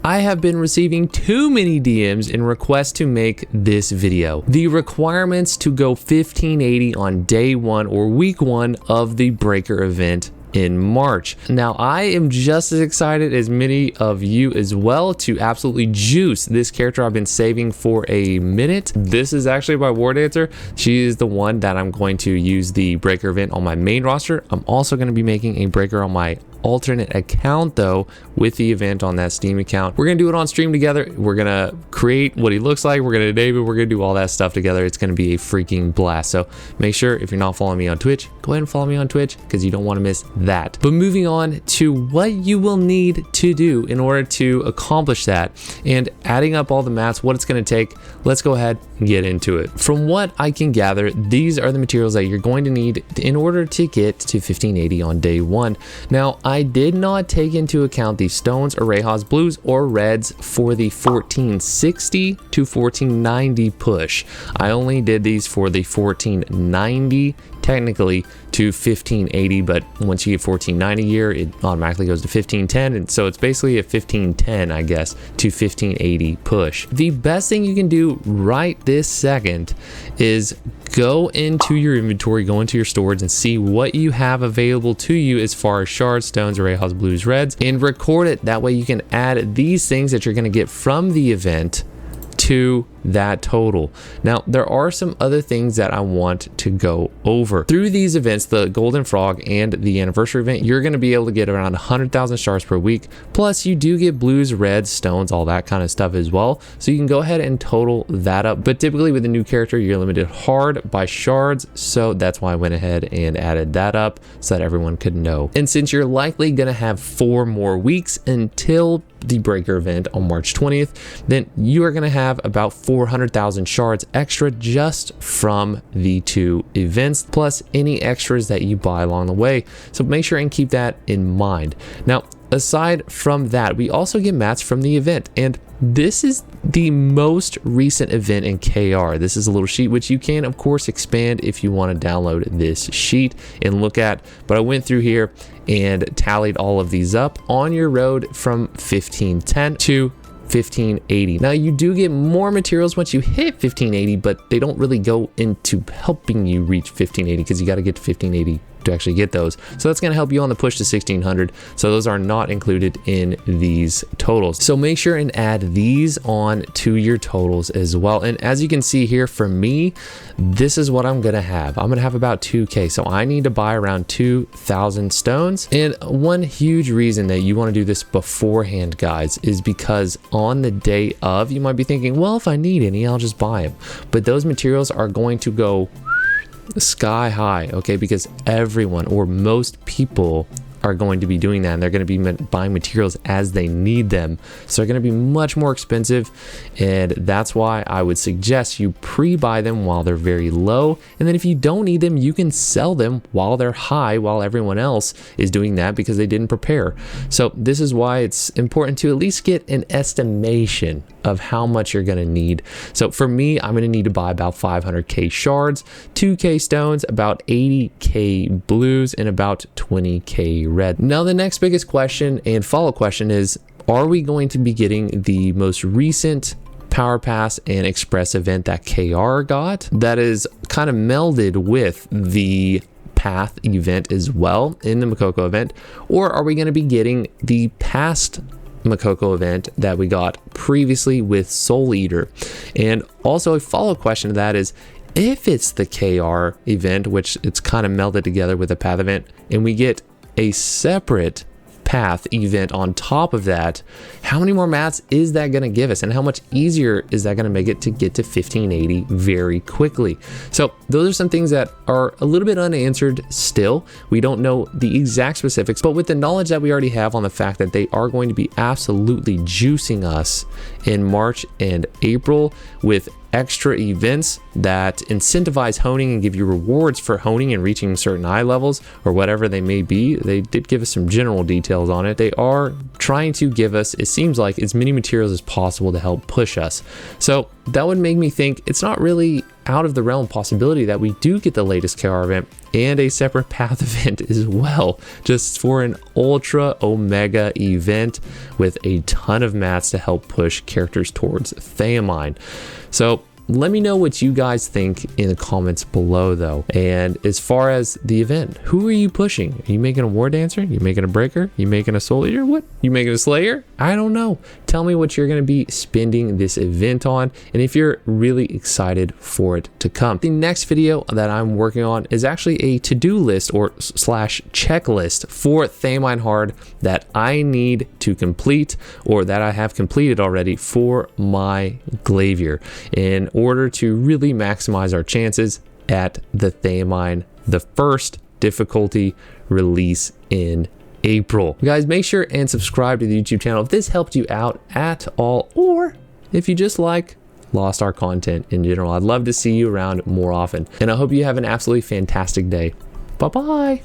I have been receiving too many DMs and requests to make this video. The requirements to go 1580 on day 1 or week 1 of the breaker event in March. Now, I am just as excited as many of you as well to absolutely juice this character I've been saving for a minute. This is actually my War Dancer. She is the one that I'm going to use the breaker event on my main roster. I'm also going to be making a breaker on my alternate account though, with the event on that Steam account. We're gonna do it on stream together. We're gonna create what he looks like. We're gonna name it. We're gonna do all that stuff together. It's gonna be a freaking blast. So make sure, if you're not following me on Twitch, go ahead and follow me on Twitch because you don't want to miss that. But moving on to what you will need to do in order to accomplish that and adding up all the mats, what it's gonna take, let's go ahead and get into it. From what I can gather, these are the materials that you're going to need in order to get to 1580 on day 1. Now, I did not take into account the stones, Arehas, blues, or reds for the 1460 to 1490 push. I only did these for the 1490 technically to 1580, but once you get 1490 year, it automatically goes to 1510, and so it's basically a 1510, I guess, to 1580 push. The best thing you can do right this second is go into your inventory, go into your storage, and see what you have available to you as far as shards, stones, Arehas, blues, reds, and record it. That way you can add these things that you're going to get from the event to that total. Now, there are some other things that I want to go over. Through these events, the Golden Frog and the Anniversary event, you're going to be able to get around 100,000 shards per week. Plus, you do get blues, reds, stones, all that kind of stuff as well. So you can go ahead and total that up. But typically with a new character, you're limited hard by shards. So that's why I went ahead and added that up so that everyone could know. And since you're likely going to have 4 more weeks until the breaker event on March 20th, then you are going to have about 400,000 shards extra just from the 2 events, plus any extras that you buy along the way. So make sure and keep that in mind. Now, aside from that, we also get mats from the event, and this is the most recent event in KR. This is a little sheet which you can of course expand if you want to download this sheet and look at, but I went through here and tallied all of these up on your road from 1510 to 1580. Now, you do get more materials once you hit 1580, but they don't really go into helping you reach 1580 because you got to get to 1580 to actually get those. So that's going to help you on the push to 1600. So those are not included in these totals. So make sure and add these on to your totals as well. And as you can see here, for me, this is what I'm going to have. I'm going to have about 2K. So I need to buy around 2,000 stones. And one huge reason that you want to do this beforehand, guys, is because on the day of, you might be thinking, well, if I need any, I'll just buy them. But those materials are going to go sky high, okay, because everyone or most people are going to be doing that, and they're going to be buying materials as they need them, so they're going to be much more expensive. And that's why I would suggest you pre-buy them while they're very low, and then if you don't need them, you can sell them while they're high, while everyone else is doing that because they didn't prepare. So this is why it's important to at least get an estimation of how much you're going to need. So for me, I'm going to need to buy about 500k shards, 2k stones, about 80k blues, and about 20k red. Now, the next biggest question and follow-up question is, are we going to be getting the most recent Power Pass and Express event that KR got that is kind of melded with the Path event as well in the Makoko event? Or are we going to be getting the past Makoko event that we got previously with Soul Eater? And also a follow-up question to that is, if it's the KR event, which it's kind of melded together with the Path event, and we get a separate Path event on top of that, how many more mats is that going to give us, and how much easier is that going to make it to get to 1580 very quickly? So those are some things that are a little bit unanswered still. We don't know the exact specifics, but with the knowledge that we already have on the fact that they are going to be absolutely juicing us in March and April with extra events that incentivize honing and give you rewards for honing and reaching certain eye levels or whatever they may be. They did give us some general details on it. They are trying to give us, it seems like, as many materials as possible to help push us. So that would make me think it's not really out of the realm possibility that we do get the latest KR event and a separate path event as well, just for an ultra omega event with a ton of mats to help push characters towards Theamine. So let me know what you guys think in the comments below though. And as far as the event, who are you pushing? Are you making a War Dancer? Are you making a Breaker? Are you making a Soul Eater? What? You making a Slayer? I don't know. Tell me what you're going to be spending this event on and if you're really excited for it to come. The next video that I'm working on is actually a to-do list or slash checklist for Theamine Hard that I need to complete or that I have completed already for my Glavier in order to really maximize our chances at the Theamine, the first difficulty release in April. Guys, make sure and subscribe to the YouTube channel if this helped you out at all, or if you just like Lost Ark content in general. I'd love to see you around more often, and I hope you have an absolutely fantastic day. Bye-bye.